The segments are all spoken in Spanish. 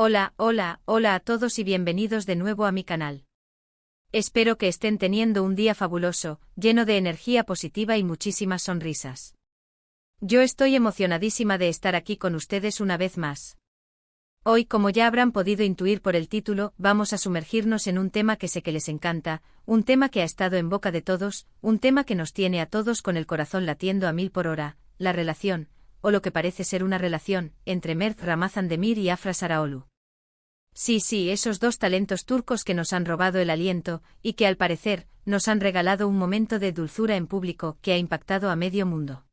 Hola, hola, hola a todos y bienvenidos de nuevo a mi canal. Espero que estén teniendo un día fabuloso, lleno de energía positiva y muchísimas sonrisas. Yo estoy emocionadísima de estar aquí con ustedes una vez más. Hoy, como ya habrán podido intuir por el título, vamos a sumergirnos en un tema que sé que les encanta, un tema que ha estado en boca de todos, un tema que nos tiene a todos con el corazón latiendo a 1000 por hora, la relación, o lo que parece ser una relación, entre Mert Ramazan-Demir y Afra Saraoğlu. Sí, esos dos talentos turcos que nos han robado el aliento, y que al parecer, nos han regalado un momento de dulzura en público que ha impactado a medio mundo.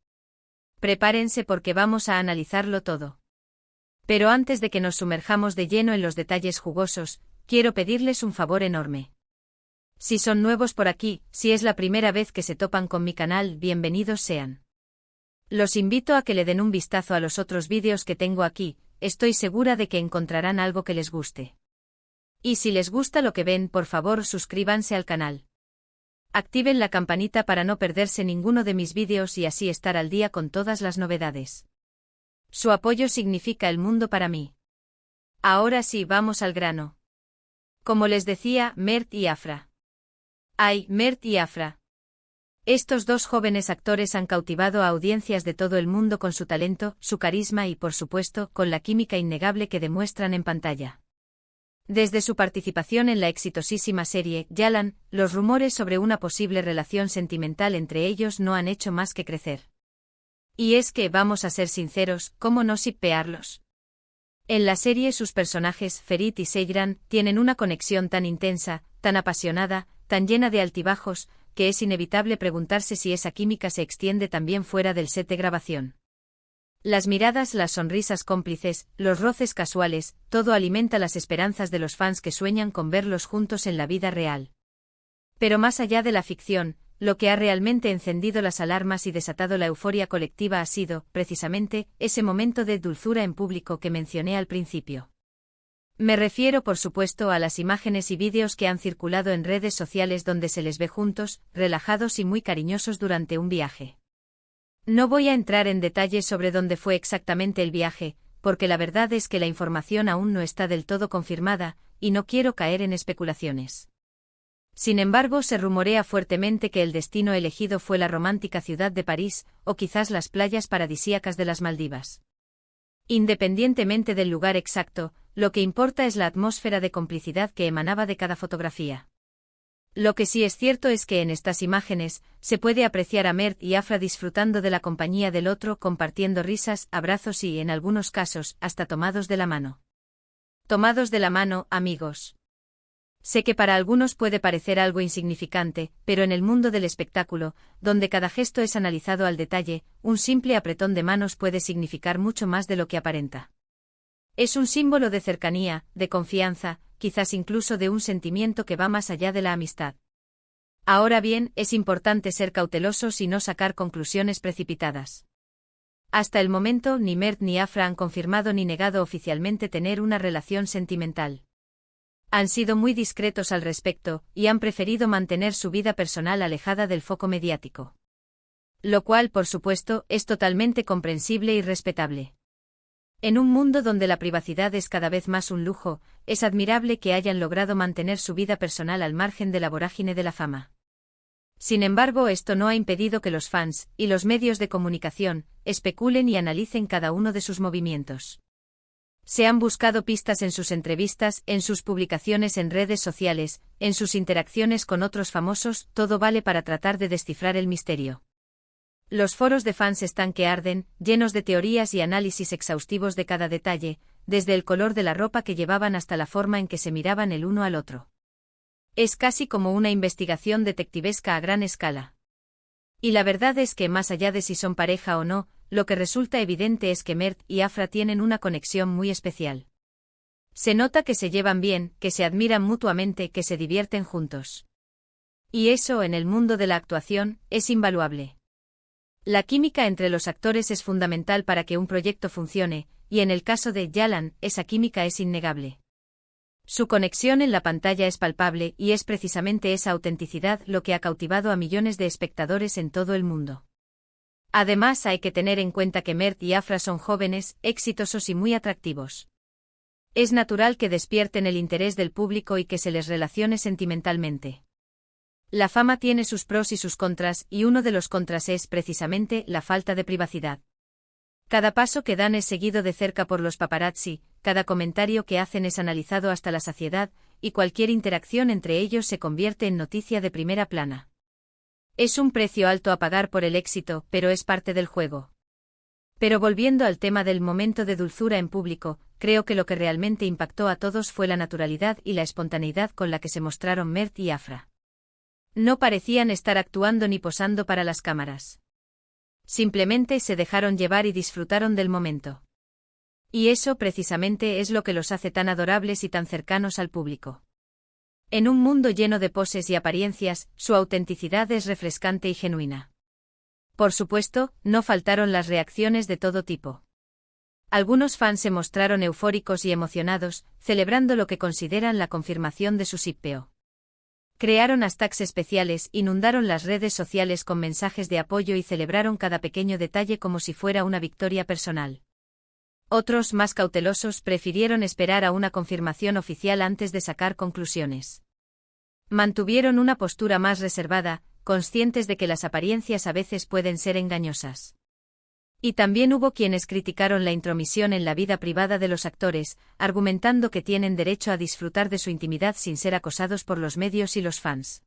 Prepárense porque vamos a analizarlo todo. Pero antes de que nos sumerjamos de lleno en los detalles jugosos, quiero pedirles un favor enorme. Si son nuevos por aquí, si es la primera vez que se topan con mi canal, bienvenidos sean. Los invito a que le den un vistazo a los otros vídeos que tengo aquí, estoy segura de que encontrarán algo que les guste. Y si les gusta lo que ven, por favor suscríbanse al canal. Activen la campanita para no perderse ninguno de mis vídeos y así estar al día con todas las novedades. Su apoyo significa el mundo para mí. Ahora sí, vamos al grano. Como les decía, Mert y Afra. Ay, Mert y Afra. Estos dos jóvenes actores han cautivado a audiencias de todo el mundo con su talento, su carisma y, por supuesto, con la química innegable que demuestran en pantalla. Desde su participación en la exitosísima serie Yalan, los rumores sobre una posible relación sentimental entre ellos no han hecho más que crecer. Y es que, vamos a ser sinceros, ¿cómo no shippearlos? En la serie sus personajes, Ferit y Seyran, tienen una conexión tan intensa, tan apasionada, tan llena de altibajos, que es inevitable preguntarse si esa química se extiende también fuera del set de grabación. Las miradas, las sonrisas cómplices, los roces casuales, todo alimenta las esperanzas de los fans que sueñan con verlos juntos en la vida real. Pero más allá de la ficción, lo que ha realmente encendido las alarmas y desatado la euforia colectiva ha sido, precisamente, ese momento de dulzura en público que mencioné al principio. Me refiero por supuesto a las imágenes y vídeos que han circulado en redes sociales donde se les ve juntos, relajados y muy cariñosos durante un viaje. No voy a entrar en detalles sobre dónde fue exactamente el viaje, porque la verdad es que la información aún no está del todo confirmada, y no quiero caer en especulaciones. Sin embargo, se rumorea fuertemente que el destino elegido fue la romántica ciudad de París, o quizás las playas paradisíacas de las Maldivas. Independientemente del lugar exacto, lo que importa es la atmósfera de complicidad que emanaba de cada fotografía. Lo que sí es cierto es que en estas imágenes, se puede apreciar a Mert y Afra disfrutando de la compañía del otro, compartiendo risas, abrazos y, en algunos casos, hasta tomados de la mano. Tomados de la mano, amigos. Sé que para algunos puede parecer algo insignificante, pero en el mundo del espectáculo, donde cada gesto es analizado al detalle, un simple apretón de manos puede significar mucho más de lo que aparenta. Es un símbolo de cercanía, de confianza, quizás incluso de un sentimiento que va más allá de la amistad. Ahora bien, es importante ser cautelosos y no sacar conclusiones precipitadas. Hasta el momento, ni Mert ni Afra han confirmado ni negado oficialmente tener una relación sentimental. Han sido muy discretos al respecto, y han preferido mantener su vida personal alejada del foco mediático. Lo cual, por supuesto, es totalmente comprensible y respetable. En un mundo donde la privacidad es cada vez más un lujo, es admirable que hayan logrado mantener su vida personal al margen de la vorágine de la fama. Sin embargo, esto no ha impedido que los fans, y los medios de comunicación, especulen y analicen cada uno de sus movimientos. Se han buscado pistas en sus entrevistas, en sus publicaciones en redes sociales, en sus interacciones con otros famosos, todo vale para tratar de descifrar el misterio. Los foros de fans están que arden, llenos de teorías y análisis exhaustivos de cada detalle, desde el color de la ropa que llevaban hasta la forma en que se miraban el uno al otro. Es casi como una investigación detectivesca a gran escala. Y la verdad es que más allá de si son pareja o no, lo que resulta evidente es que Mert y Afra tienen una conexión muy especial. Se nota que se llevan bien, que se admiran mutuamente, que se divierten juntos. Y eso, en el mundo de la actuación, es invaluable. La química entre los actores es fundamental para que un proyecto funcione, y en el caso de Yalan, esa química es innegable. Su conexión en la pantalla es palpable y es precisamente esa autenticidad lo que ha cautivado a millones de espectadores en todo el mundo. Además, hay que tener en cuenta que Mert y Afra son jóvenes, exitosos y muy atractivos. Es natural que despierten el interés del público y que se les relacione sentimentalmente. La fama tiene sus pros y sus contras, y uno de los contras es precisamente la falta de privacidad. Cada paso que dan es seguido de cerca por los paparazzi, cada comentario que hacen es analizado hasta la saciedad, y cualquier interacción entre ellos se convierte en noticia de primera plana. Es un precio alto a pagar por el éxito, pero es parte del juego. Pero volviendo al tema del momento de dulzura en público, creo que lo que realmente impactó a todos fue la naturalidad y la espontaneidad con la que se mostraron Mert y Afra. No parecían estar actuando ni posando para las cámaras. Simplemente se dejaron llevar y disfrutaron del momento. Y eso precisamente es lo que los hace tan adorables y tan cercanos al público. En un mundo lleno de poses y apariencias, su autenticidad es refrescante y genuina. Por supuesto, no faltaron las reacciones de todo tipo. Algunos fans se mostraron eufóricos y emocionados, celebrando lo que consideran la confirmación de su shippeo. Crearon hashtags especiales, inundaron las redes sociales con mensajes de apoyo y celebraron cada pequeño detalle como si fuera una victoria personal. Otros, más cautelosos, prefirieron esperar a una confirmación oficial antes de sacar conclusiones. Mantuvieron una postura más reservada, conscientes de que las apariencias a veces pueden ser engañosas. Y también hubo quienes criticaron la intromisión en la vida privada de los actores, argumentando que tienen derecho a disfrutar de su intimidad sin ser acosados por los medios y los fans.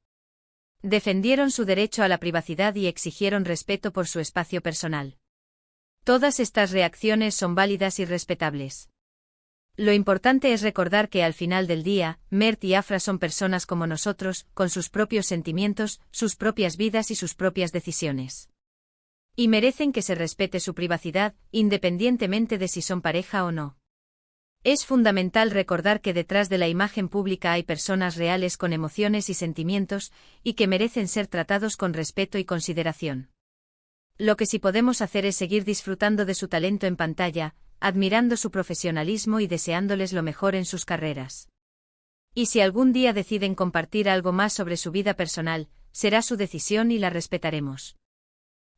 Defendieron su derecho a la privacidad y exigieron respeto por su espacio personal. Todas estas reacciones son válidas y respetables. Lo importante es recordar que al final del día, Mert y Afra son personas como nosotros, con sus propios sentimientos, sus propias vidas y sus propias decisiones. Y merecen que se respete su privacidad, independientemente de si son pareja o no. Es fundamental recordar que detrás de la imagen pública hay personas reales con emociones y sentimientos, y que merecen ser tratados con respeto y consideración. Lo que sí podemos hacer es seguir disfrutando de su talento en pantalla, admirando su profesionalismo y deseándoles lo mejor en sus carreras. Y si algún día deciden compartir algo más sobre su vida personal, será su decisión y la respetaremos.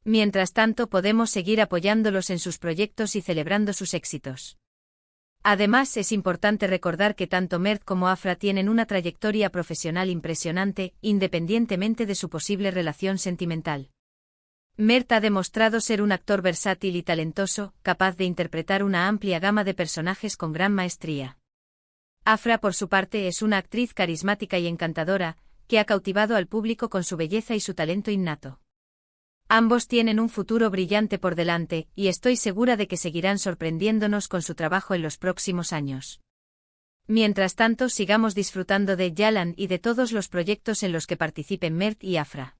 Mientras tanto, podemos seguir apoyándolos en sus proyectos y celebrando sus éxitos. Además, es importante recordar que tanto Mert como Afra tienen una trayectoria profesional impresionante, independientemente de su posible relación sentimental. Mert ha demostrado ser un actor versátil y talentoso, capaz de interpretar una amplia gama de personajes con gran maestría. Afra, por su parte, es una actriz carismática y encantadora, que ha cautivado al público con su belleza y su talento innato. Ambos tienen un futuro brillante por delante, y estoy segura de que seguirán sorprendiéndonos con su trabajo en los próximos años. Mientras tanto, sigamos disfrutando de Yalan y de todos los proyectos en los que participen Mert y Afra.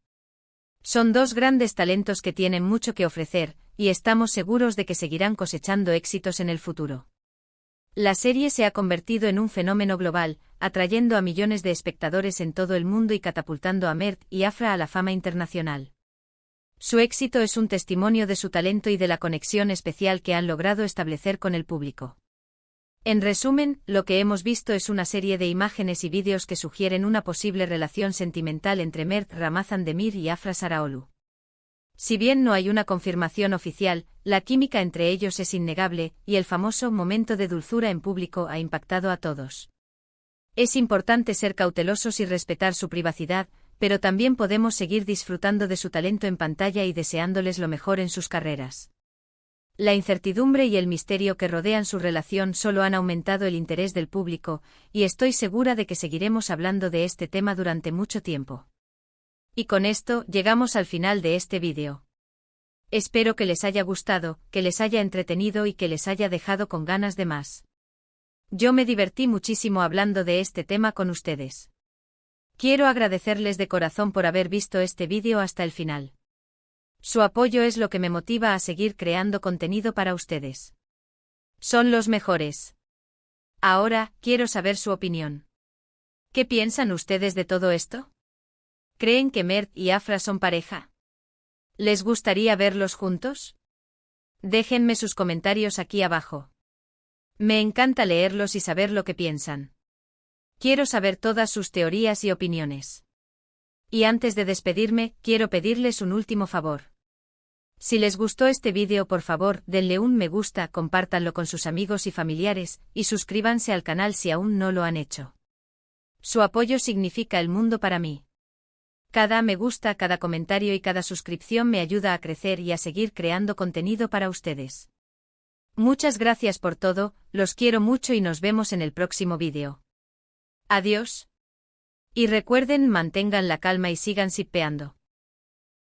Son dos grandes talentos que tienen mucho que ofrecer, y estamos seguros de que seguirán cosechando éxitos en el futuro. La serie se ha convertido en un fenómeno global, atrayendo a millones de espectadores en todo el mundo y catapultando a Mert y Afra a la fama internacional. Su éxito es un testimonio de su talento y de la conexión especial que han logrado establecer con el público. En resumen, lo que hemos visto es una serie de imágenes y vídeos que sugieren una posible relación sentimental entre Mert Ramazan Demir y Afra Saraoglu. Si bien no hay una confirmación oficial, la química entre ellos es innegable, y el famoso momento de dulzura en público ha impactado a todos. Es importante ser cautelosos y respetar su privacidad, pero también podemos seguir disfrutando de su talento en pantalla y deseándoles lo mejor en sus carreras. La incertidumbre y el misterio que rodean su relación solo han aumentado el interés del público, y estoy segura de que seguiremos hablando de este tema durante mucho tiempo. Y con esto, llegamos al final de este vídeo. Espero que les haya gustado, que les haya entretenido y que les haya dejado con ganas de más. Yo me divertí muchísimo hablando de este tema con ustedes. Quiero agradecerles de corazón por haber visto este vídeo hasta el final. Su apoyo es lo que me motiva a seguir creando contenido para ustedes. Son los mejores. Ahora, quiero saber su opinión. ¿Qué piensan ustedes de todo esto? ¿Creen que Mert y Afra son pareja? ¿Les gustaría verlos juntos? Déjenme sus comentarios aquí abajo. Me encanta leerlos y saber lo que piensan. Quiero saber todas sus teorías y opiniones. Y antes de despedirme, quiero pedirles un último favor. Si les gustó este vídeo, por favor, denle un me gusta, compártanlo con sus amigos y familiares, y suscríbanse al canal si aún no lo han hecho. Su apoyo significa el mundo para mí. Cada me gusta, cada comentario y cada suscripción me ayuda a crecer y a seguir creando contenido para ustedes. Muchas gracias por todo, los quiero mucho y nos vemos en el próximo vídeo. Adiós. Y recuerden, mantengan la calma y sigan sipeando.